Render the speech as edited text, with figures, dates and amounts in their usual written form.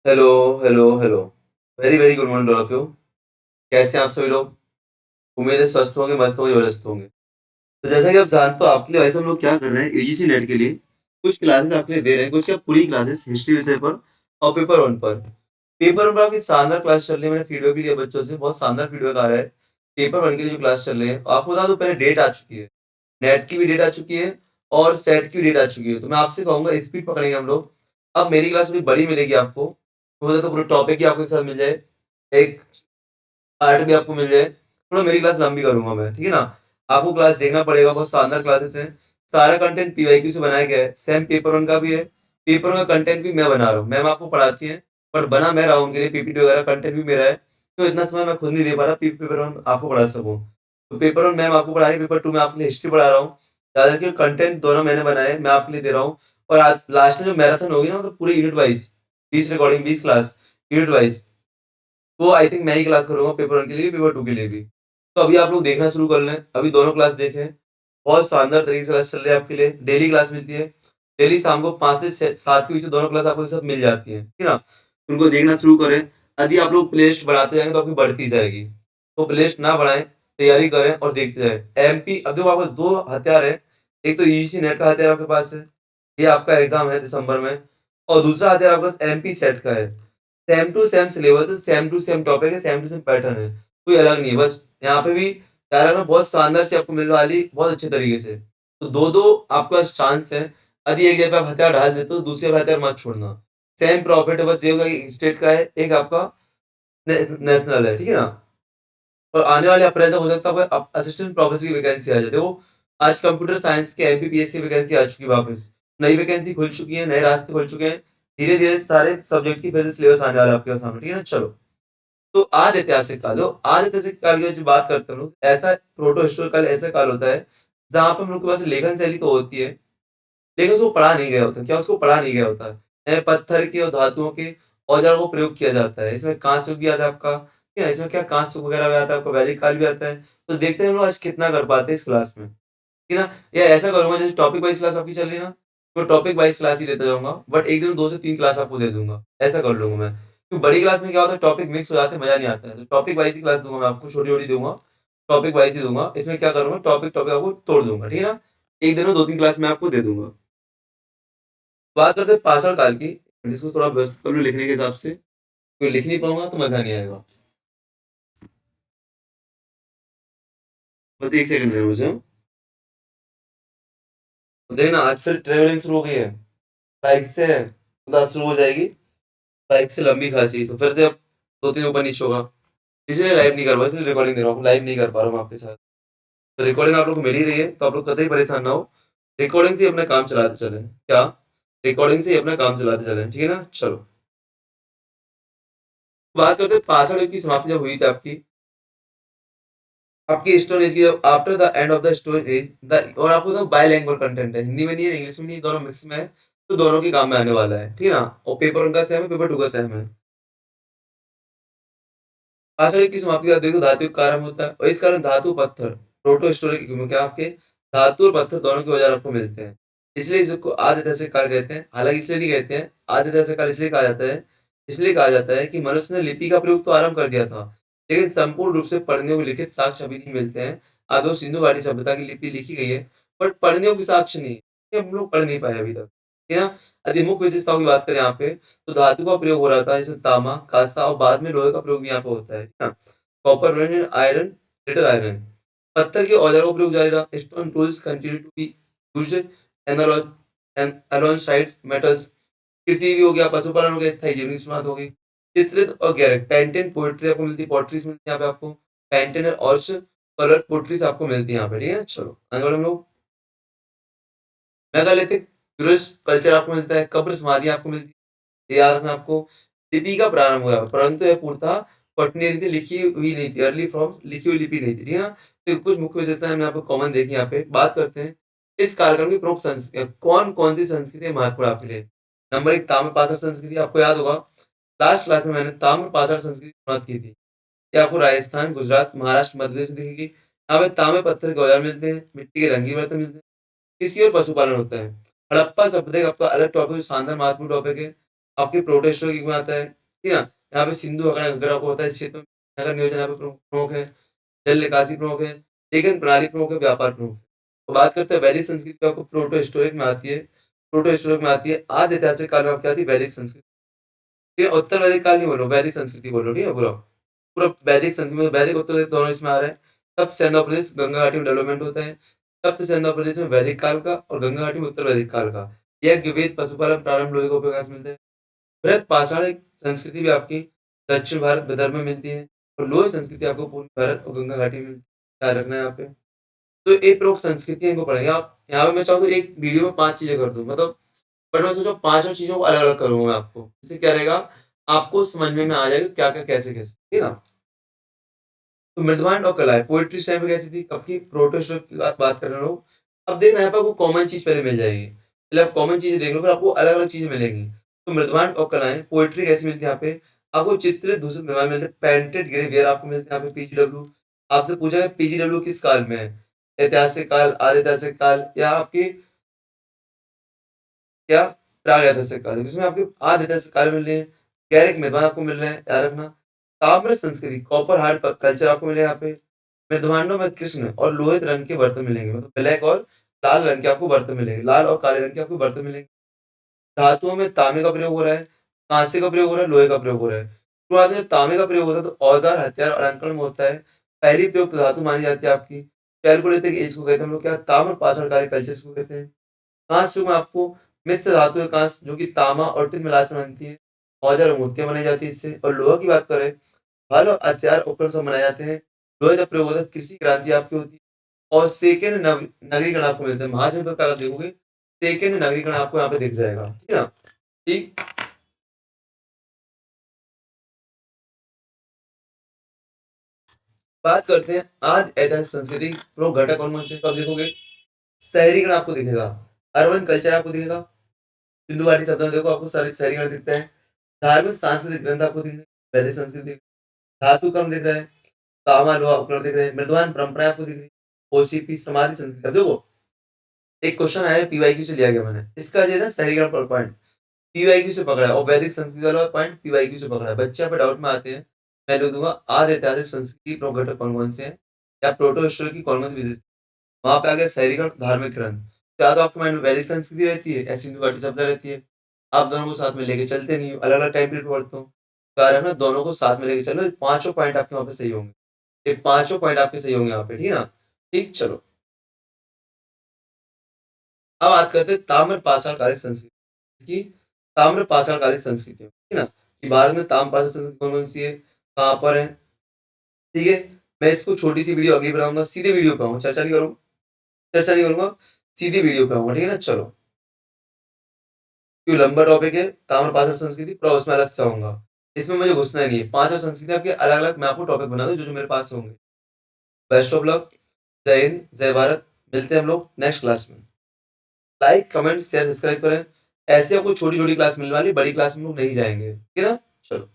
Hello, hello, hello. Very, very good morning to all of you. कैसे हैं आप सभी लोग? उम्मीद है स्वस्थ होंगे, मस्त होंगे, जबरदस्त होंगे। तो जैसा कि आप जानते हो आपके लिए वैसे हम लोग क्या कर रहे हैं यूजीसी नेट के लिए कुछ क्लासेस आपके लिए दे रहे हैं, कुछ क्या पूरी क्लासेस हिस्ट्री विषय पर और पेपर 1 पर। पेपर 1 पर आपकी शानदार क्लास चल रही है, मैंने फीडबैक भी लिया बच्चों से, बहुत शानदार फीडबैक आ रहा है। पेपर 1 के लिए जो क्लास चल रही है, आपको बता दूँ पहले डेट आ चुकी है। नेट की भी डेट आ चुकी है और सेट की भी डेट आ चुकी है। तो मैं आपसे कहूँगा स्पीड पकड़ेंगे हम लोग। अब मेरी क्लास थोड़ी बड़ी मिलेगी आपको। हो सकता है तो पूरे टॉपिक ही आपको एक साथ मिल जाए। एक पार्ट भी आपको मिल जाए। थोड़ा मेरी क्लास लंबी करूँगा मैं, ठीक है ना? आपको क्लास देखना पड़ेगा, बहुत शानदार क्लासेस हैं। सारा कंटेंट पीवाईक्यू से बनाया गया है। सेम पेपर 1 का भी है। पेपर 1 का कंटेंट भी मैं बना रहा हूँ। मैम आपको पढ़ाती हैं, बट बना मैं रहा हूँ उनके लिए पीपीटी वगैरह कंटेंट भी मेरा है। तो इतना समय मैं खुद नहीं दे पा रहा पेपर 1 आपको पढ़ा सकूँ। तो पेपर 1 मैम आपको पढ़ा रही है, पेपर 2 मैं आपके लिए हिस्ट्री पढ़ा रहा हूँ। याद रखिए कंटेंट दोनों मैंने बनाए हैं, मैं आपके लिए दे रहा हूँ। और आज लास्ट में जो मैराथन होगी ना मतलब पूरे unit wise 20 recording 20 class unit wise वो आई थिंक मैं ही क्लास करूँगा पेपर 1 के लिए भी, पेपर 2 के लिए भी। तो अभी आप लोग देखना शुरू कर लें, अभी दोनों क्लास देखें। बहुत शानदार तरीके से क्लास चल रही है आपके लिए, डेली क्लास मिलती है। डेली शाम को 5 से 7 के बीच में दोनों क्लास आपको एक साथ मिल जाती हैं, ठीक है ना? उनको देखना शुरू करें। यदि आप लोग प्लेलिस्ट बढ़ाते जाएँगे तो आपकी बढ़ती जाएगी। तो प्लेलिस्ट ना बढ़ाएँ, तैयारी करें और देखते जाएँ। एमपी अब देखो आपके पास 2 हथियार हैं, एक तो यूजीसी नेट का हथियार आपके पास है, ये आपका एग्ज़ाम है दिसंबर में और दूसरा हथियार आपके पास एमपी सेट का है। सेम टू सेम सिलेबस है, सेम टू सेम टॉपिक है, सेम टू सेम पैटर्न है। कोई अलग नहीं है, बस यहाँ पे भी तैयारी में बहुत शानदार से आपको मिलने वाली बहुत अच्छे तरीके से। तो 2-2 आपके पास चांस है। यदि एक जगह पे आप हथियार डाल देते हो, दूसरे पे हथियार मत छोड़ना। सेम प्रॉफिट है, बस ये होगा कि एक स्टेट का है, एक आपका नेशनल है, ठीक है ना? और आने वाले अप्रैल तक हो सकता है आपको असिस्टेंट प्रोफेसर की वैकेंसी आ जाए। देखो, आज कंप्यूटर साइंस के एमपीपीएस की वैकेंसी आ चुकी है वापस। नई वैकेंसी खुल चुकी है, नए रास्ते खुल चुके हैं। धीरे-धीरे सारे सब्जेक्ट की फिर से सिलेबस आने वाला है आपके सामने, ठीक है ना? चलो। तो आदि ऐतिहासिक काल, आदि ऐतिहासिक काल की जो बात करते हैं हम लोग, ऐसा प्रोटो हिस्टोरिकल ऐसा काल होता है जहाँ पे हम लोग के पास लेखन शैली तो होती है, लेकिन उसको पढ़ा नहीं गया होता। क्या उसको पढ़ा नहीं गया होता है? पत्थर के और धातुओं के औजारों को प्रयोग किया जाता है। इसमें कांस्य युग भी आता है आपका, ठीक है? इसमें क्या कांस्य युग वगैरह भी आता है, आपका वैदिक काल भी आता है। तो देखते हैं हम लोग आज कितना कर पाते हैं इस क्लास में, ठीक है ना? या ऐसा करूँगा जैसे टॉपिक वाइज़ क्लास आपकी चल रही है ना, तो टॉपिक वाइज़ क्लास ही देता जाऊँगा, बट एक दिन में 2 से 3 क्लास आपको दे दूँगा, ऐसा कर लूँगा मैं। क्योंकि बड़ी क्लास में क्या होता है टॉपिक मिक्स हो जाते हैं, मज़ा नहीं आता है। तो टॉपिक वाइज़ ही क्लास दूँगा मैं आपको, छोटी-छोटी दूँगा, टॉपिक वाइज़ ही दूँगा। इसमें क्या करूँगा टॉपिक टॉपिक आपको तोड़ दूँगा, ठीक है ना? एक दिन में 2-3 क्लास मैं आपको दे दूँगा। बात करते हैं पाषाण काल की, जिसको थोड़ा व्यवस्थित कर लूँ लिखने के हिसाब से, क्योंकि लिख नहीं पाऊँगा तो मज़ा नहीं आएगा। बस 1 सेकंड देना मुझे। देखना आज से ट्रैवलिंग शुरू हो गई है, बाइक से क्लास शुरू हो जाएगी। बाइक से लंबी खासी, तो फिर से अब 2-3 ऊपर नीचे होगा। इसलिए लाइव नहीं कर पा इसलिए रिकॉर्डिंग दे रहा हूँ, लाइव नहीं कर पा रहा हूँ आपके साथ। तो रिकॉर्डिंग आप लोग को मिल ही रही है, तो आप लोग कतई परेशान ना हो। रिकॉर्डिंग से ही अपना काम चलाते चलें। क्या? रिकॉर्डिंग से ही अपना काम चलाते चलें, ठीक है ना? चलो, बात करते हैं पाषाण युग की समाप्ति जब हुई थी आपकी। आपकी स्टोरेज की जब after the end of the storage the और आपको तो बाइलिंगुअल कंटेंट है, हिंदी में नहीं है, इंग्लिश में नहीं है, दोनों मिक्स में है, तो दोनों के काम में आने वाला है, ठीक है ना? और पेपर 1 का सेम है, पेपर 2 का सेम है। आषाढ़ की समाप्ति का देखो धातु का आरंभ होता है और इस कारण धातु पत्थर प्रोटो हिस्टोरिक युग में क्या आपके धातु और पत्थर दोनों के औजार आपको मिलते हैं। इसलिए इस युग को आदि ऐतिहासिक काल कहते हैं। हालांकि इसलिए नहीं कहते हैं, आदि ऐतिहासिक काल इसलिए कहा जाता है कि मनुष्य ने लिपि का प्रयोग तो आरंभ कर दिया था, लेकिन संपूर्ण रूप से पढ़ने को लिखित साक्ष्य अभी नहीं मिलते हैं। आदो सिंधु घाटी सभ्यता की लिपि लिखी गई है, बट पढ़ने को साक्ष्य नहीं, ये हम लोग पढ़ नहीं पाए अभी तक, ठीक है ना? यदि मुख्य विशेषताओं की बात करें यहाँ पे, तो धातु का प्रयोग हो रहा था, इसमें तांबा, कांसा और बाद में लोहे का प्रयोग भी यहाँ पे होता है ना? Copper when iron, little iron. पत्थर के औजारों का प्रयोग जारी रहा। Stone tools continue to be used analogue and alongside metals. कृषि भी हो गया, पशुपालन हो गया, स्थायी जीवन की शुरुआत हो गई। चित्रित और गैर पेंटेड पोएट्री आपको मिलती है, पोएट्रीज मिलती है यहाँ पे आपको। पेंटेड और ऑर्च कलर पोएट्रीज आपको मिलती है यहाँ पे, ठीक है? चलो आगे बढ़ो हम लोग। मेगालिथिक कल्चर आपको मिलता है, कब्र समाधि आपको मिलती है। याद रखना आपको, लिपि का प्रारंभ हुआ परंतु यह पूर्णतः पठनीय रीति लिखी हुई नहीं थी, अर्ली फॉर्म लिखी हुई लिपि नहीं थी, ठीक है ना? तो कुछ मुख्य विशेषताएं हमने आपको कॉमन देखी यहाँ पे। बात करते हैं इस कालक्रम की प्रमुख संस्कृति कौन कौन सी संस्कृति महत्वपूर्ण आपके लिए। नंबर 1 ताम्रपाषाण संस्कृति, आपको याद होगा लास्ट क्लास में मैंने ताम्रपाषाण संस्कृति की बात की थी। ये आपको राजस्थान, गुजरात, महाराष्ट्र, मध्य प्रदेश में दिखेगी। यहाँ पे तांबे पत्थर के औजार मिलते हैं, मिट्टी के रंगीन बर्तन मिलते हैं, कृषि और पशुपालन होता है। हड़प्पा सभ्यता का आपका अलग टॉपिक, शानदार महत्वपूर्ण टॉपिक है। आपके प्रोटोहिस्टोरिक में आता है, ठीक है ना? यहाँ पे सिंधु घाघरा आपको होता है, इस क्षेत्र में नगर नियोजन यहाँ पे प्रमुख है, जल निकासी प्रमुख है, लेखन प्रणाली प्रमुख है, व्यापार प्रमुख है। तो बात करते हैं वैदिक संस्कृति आपको प्रोटोहिस्टोरिक में आती है, प्रोटोहिस्टोरिक में आती है, आदि ऐतिहासिक काल में आपकी आती है वैदिक संस्कृति। ये उत्तर वैदिक काल नहीं बोलो, वैदिक संस्कृति बोलो, ठीक है? पूरा पूरा वैदिक संस्कृति में वैदिक उत्तर वैदिक दोनों इसमें आ रहे हैं। तब सिंधु प्रदेश गंगा घाटी में डेवलपमेंट होता है। तब सिंधु प्रदेश में वैदिक काल का और गंगा घाटी में उत्तर वैदिक काल का यह वेद पशुपालन प्रारंभ लोहे को प्रकाश मिलता है। बृहत पाषाण एक संस्कृति भी आपकी दक्षिण भारत विदर्भ में मिलती है और लोह संस्कृति आपको पूर्वी भारत और गंगा घाटी में ध्यान रखना है यहाँ पे। तो एक प्रमुख संस्कृति इनको पढ़ेंगे आप। यहाँ पे मैं चाहूँ तो एक वीडियो में 5 चीजें कर दूं, मतलब बट मैं सोचा 5 चीजों को अलग अलग करूंगा मैं आपको। इससे क्या रहेगा, आपको समझ में आ जाएगा क्या क्या कैसे कैसे, ठीक है ना? तो मृदवान और कलाएं पोएट्री टाइम पे कैसी थी, कब की? प्रोटोस्टोक की बात कर रहे हैं लोग। अब देखना यहाँ पे आपको कॉमन चीज पहले मिल जाएगी, पहले आप कॉमन चीजें देख लो, फिर आपको अलग अलग चीजें मिलेंगी। तो मृदवान और कलाएं पोएट्री कैसी मिलती है यहाँ पे, आपको चित्र दूसरे निर्माण मिलते हैं, पेंटेड ग्रेवियर आपको मिलते हैं यहाँ पे। पीजीडब्ल्यू आपसे पूछा है पीजीडब्ल्यू किस काल में है, ऐतिहासिक काल, आदि ऐतिहासिक काल या आपकी क्या प्रागैतिहासिक काल, इसमें आपके आदि ऐतिहासिक काल मिल रहे हैं। गैरिक मृदवान आपको मिल रहे हैं, याद रखना। ताम्र संस्कृति कॉपर हार्ड कल्चर आपको मिलेगा यहाँ पे। मृदभांडों में कृष्ण और लोहित रंग के बर्तन मिलेंगे, मतलब ब्लैक और लाल रंग के आपको बर्तन मिलेंगे, लाल और काले रंग के आपको बर्तन मिलेंगे। धातुओं में तांबे का प्रयोग हो रहा है, कांसे का प्रयोग हो रहा है, लोहे का प्रयोग हो रहा है। शुरुआत में तांबे का प्रयोग होता है तो औजार हथियार और अलंकरण में होता है। पहली प्रयुक्त धातु मानी जाती है आपकी कैलकुलेटिक एज को कहते हैं हम लोग, क्या ताम्र पाषाण कालीन कल्चर्स को कहते हैं। कांस्य युग में आपको मिश्र धातु है कांस्य, जो कि तांबा और टिन मिलाकर बनती है। औजार और मूर्तियां बनाई जाती है इससे। और लोहा की बात करें, हल और हथियार उपकरण सब बनाए जाते हैं। लोहे का प्रयोग होता है, कृषि क्रांति आपकी होती है। और सेकंड नगरीकरण आपको मिलता है, महाजनपद काल आप देखोगे सेकंड नगरीकरण आपको यहाँ पे दिख जाएगा, ठीक है ना? ठीक। बात करते हैं आज ऐतिहासिक संस्कृति प्रमुख घटक कौन कौन से, तो आप देखोगे शहरीकरण आपको दिखेगा, अर्बन कल्चर आपको दिखेगा। सिंधु घाटी शब्द में देखो आपको सारे शहरीकरण दिखता है। धार्मिक सांस्कृतिक ग्रंथ आपको दिख रहे हैं, वैदिक संस्कृति। धातु कम दिख रहा है, तांबा लोहा उपकरण दिख रहे हैं, मृदवान परंपराएं आपको दिख रही है, ओसीपी समाधि संस्कृति। अब देखो एक क्वेश्चन आया है, पीवाईक्यू से लिया गया मैंने, इसका जो है ना शहरीकरण पर पॉइंट पीवाईक्यू से पकड़ा है और वैदिक संस्कृति वाला पॉइंट पीवाईक्यू से पकड़ा है। बच्चे यहाँ पे डाउट में आते हैं, मैं लिख दूंगा आदि ऐतिहासिक संस्कृति प्रमुख घटक कौन कौन से हैं या प्रोटो हिस्टोरी की कौन कौन सी विशेषता। वहां पे आ गया शहरीकरण, धार्मिक ग्रंथ। तो या तो आपके माइंड में वैदिक संस्कृति रहती है या सिंधु घाटी सभ्यता रहती है। आप दोनों को साथ में लेके चलते नहीं हो, अलग अलग टाइम पीरियड पढ़ते हो। तो यार है ना, दोनों को साथ में लेके चलो, ये पांचों पॉइंट आपके वहां पे सही होंगे। ये पांचों पॉइंट आपके सही होंगे यहाँ पे, ठीक है ना? ठीक, चलो अब बात करते हैं ताम्र पाषाण कालीन संस्कृति की। ताम्र पाषाण कालीन संस्कृति, ठीक है ना? कि भारत में ताम्र पाषाण संस्कृति कौन कौन सी है, कहाँ पर है, ठीक है? मैं इसको छोटी सी वीडियो अगली बनाऊंगा, सीधे वीडियो पे आऊंगा, चर्चा नहीं करूंगा, चर्चा नहीं करूंगा, सीधी वीडियो पे आऊंगा, ठीक है ना? चलो, क्यों लंबा टॉपिक है, ताम्र पाषाण संस्कृति पूरा उसमें अलग से आऊंगा। इसमें मुझे घुसना ही नहीं है, पांचों संस्कृति आपके अलग अलग मैं आपको टॉपिक बना दूं जो जो मेरे पास से होंगे। बेस्ट ऑफ लक, जय हिंद जय भारत। मिलते हैं हम लोग नेक्स्ट क्लास में। लाइक कमेंट शेयर सब्सक्राइब करें। ऐसे आपको छोटी छोटी क्लास मिलने वाली, बड़ी क्लास में हम लोग नहीं जाएंगे, ठीक है ना? चलो।